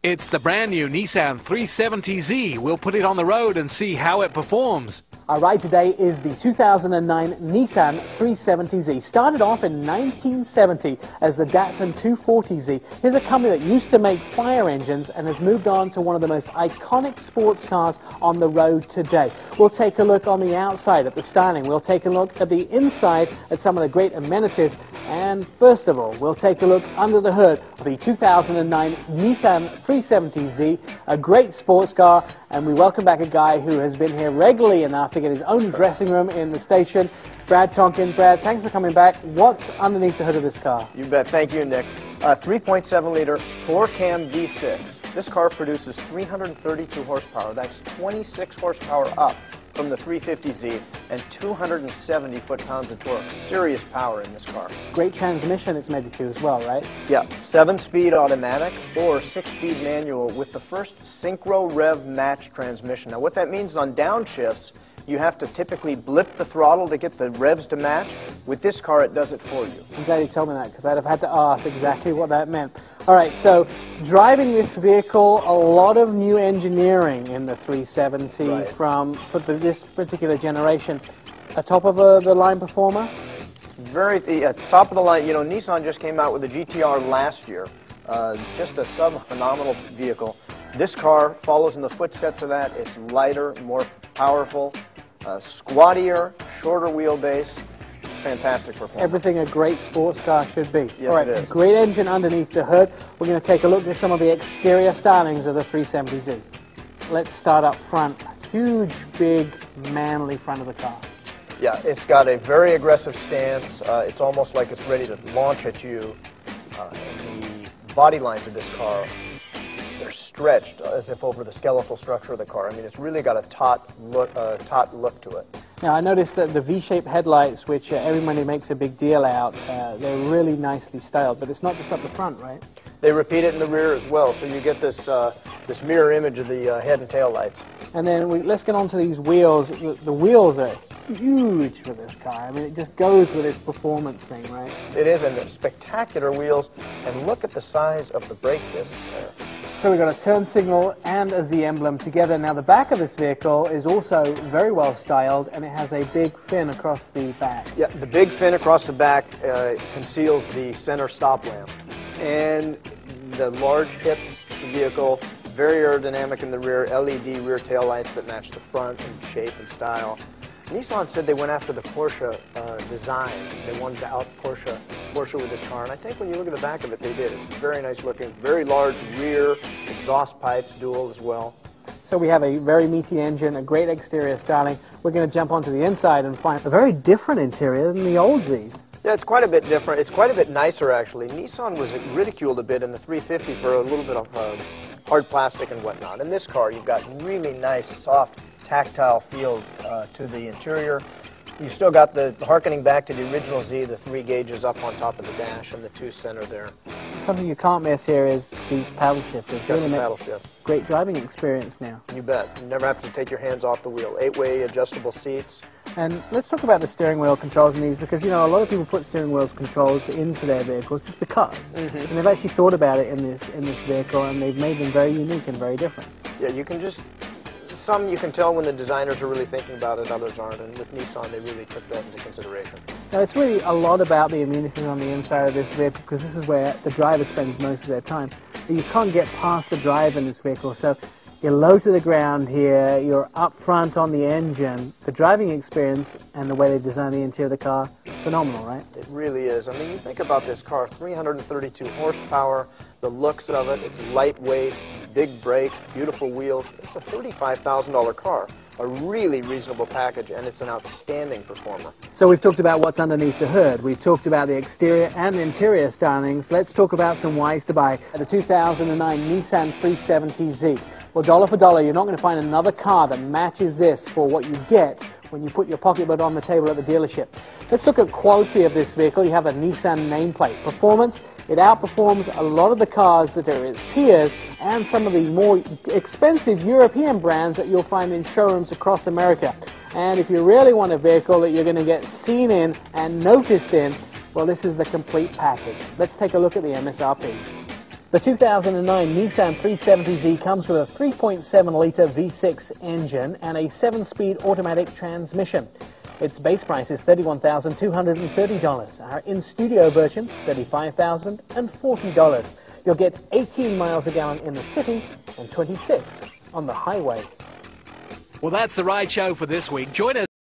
It's the brand new Nissan 370Z. We'll put it on the road and see how it performs. Our ride today is the 2009 Nissan 370Z. Started off in 1970 as the Datsun 240Z. Here's a company that used to make fire engines and has moved on to one of the most iconic sports cars on the road today. We'll take a look on the outside at the styling. We'll take a look at the inside at some of the great amenities. And first of all, we'll take a look under the hood of the 2009 Nissan 370Z, a great sports car. And we welcome back a guy who has been here regularly enough to get his own dressing room in the station. Brad Tonkin. Brad, thanks for coming back. What's underneath the hood of this car? You bet. Thank you, Nick. 3.7-liter 4-cam V6. This car produces 332 horsepower. That's 26 horsepower up from the 350Z and 270 foot-pounds of torque. Serious power in this car. Great transmission it's made it to as well, right? Yeah, 7-speed automatic or 6-speed manual with the first synchro rev match transmission. Now what that means is on downshifts, you have to typically blip the throttle to get the revs to match. With this car, it does it for you. I'm glad you told me that, because I'd have had to ask exactly what that meant. All right, so driving this vehicle, a lot of new engineering in the 370 right. for this particular generation. A top-of-the-line performer? It's top of the line. You know, Nissan just came out with the GTR last year. Just a phenomenal vehicle. This car follows in the footsteps of that. It's lighter, more powerful, squattier, shorter wheelbase. Fantastic performance. Everything a great sports car should be. Yes, all right, it is. Great engine underneath the hood. We're going to take a look at some of the exterior stylings of the 370Z. Let's start up front. Huge, big, manly front of the car. Yeah, it's got a very aggressive stance. It's almost like it's ready to launch at you. The body lines of this car, they're stretched as if over the skeletal structure of the car. I mean, it's really got a taut look to it. Now, I noticed that the V-shaped headlights, which everybody makes a big deal out, they're really nicely styled, but it's not just up the front, right? They repeat it in the rear as well, so you get this this mirror image of the head and tail lights. And then let's get on to these wheels. The wheels are huge for this car. I mean, it just goes with its performance thing, right? It is, and they're spectacular wheels. And look at the size of the brake disc there. So we've got a turn signal and a Z emblem together. Now the back of this vehicle is also very well styled, and it has a big fin across the back. Yeah, the big fin across the back conceals the center stop lamp. And the large hips of the vehicle, very aerodynamic in the rear, LED rear tail lights that match the front in shape and style. Nissan said they went after the Porsche design. They wanted to out Porsche with this car, and I think when you look at the back of it, they did. It's very nice looking, very large rear exhaust pipes, dual as well. So we have a very meaty engine, a great exterior styling. We're going to jump onto the inside and find a very different interior than the old Zs. Yeah, it's quite a bit different. It's quite a bit nicer, actually. Nissan was ridiculed a bit in the 350 for a little bit of hard plastic and whatnot. In this car, you've got really nice, soft, tactile feel to the interior. You've still got the harkening back to the original Z, the 3 gauges up on top of the dash and the 2 center there. Something you can't miss here is the paddle shift. It's really paddle shift. Great driving experience now. You bet. You never have to take your hands off the wheel. 8-way adjustable seats. And let's talk about the steering wheel controls in these, because, you know, a lot of people put steering wheel controls into their vehicles just because. And they've actually thought about it in this vehicle, and they've made them very unique and very different. Yeah, you can just... Some you can tell when the designers are really thinking about it, others aren't, and with Nissan they really took that into consideration. Now it's really a lot about the amenities on the inside of this vehicle, because this is where the driver spends most of their time. You can't get past the drive in this vehicle, so you're low to the ground here, you're up front on the engine. The driving experience and the way they design the interior of the car, phenomenal, right? It really is. I mean, you think about this car, 332 horsepower, the looks of it, it's lightweight, big brakes, beautiful wheels. It's a $35,000 car, a really reasonable package, and it's an outstanding performer. So we've talked about what's underneath the hood. We've talked about the exterior and interior stylings. Let's talk about some whys to buy. The 2009 Nissan 370Z. Well, dollar for dollar, you're not going to find another car that matches this for what you get when you put your pocketbook on the table at the dealership. Let's look at quality of this vehicle. You have a Nissan nameplate. Performance, it outperforms a lot of the cars that are its peers and some of the more expensive European brands that you'll find in showrooms across America. And if you really want a vehicle that you're going to get seen in and noticed in, well, this is the complete package. Let's take a look at the MSRP. The 2009 Nissan 370Z comes with a 3.7-litre V6 engine and a 7-speed automatic transmission. Its base price is $31,230. Our in-studio version, $35,040. You'll get 18 miles a gallon in the city and 26 on the highway. Well, that's the Ride Show for this week. Join us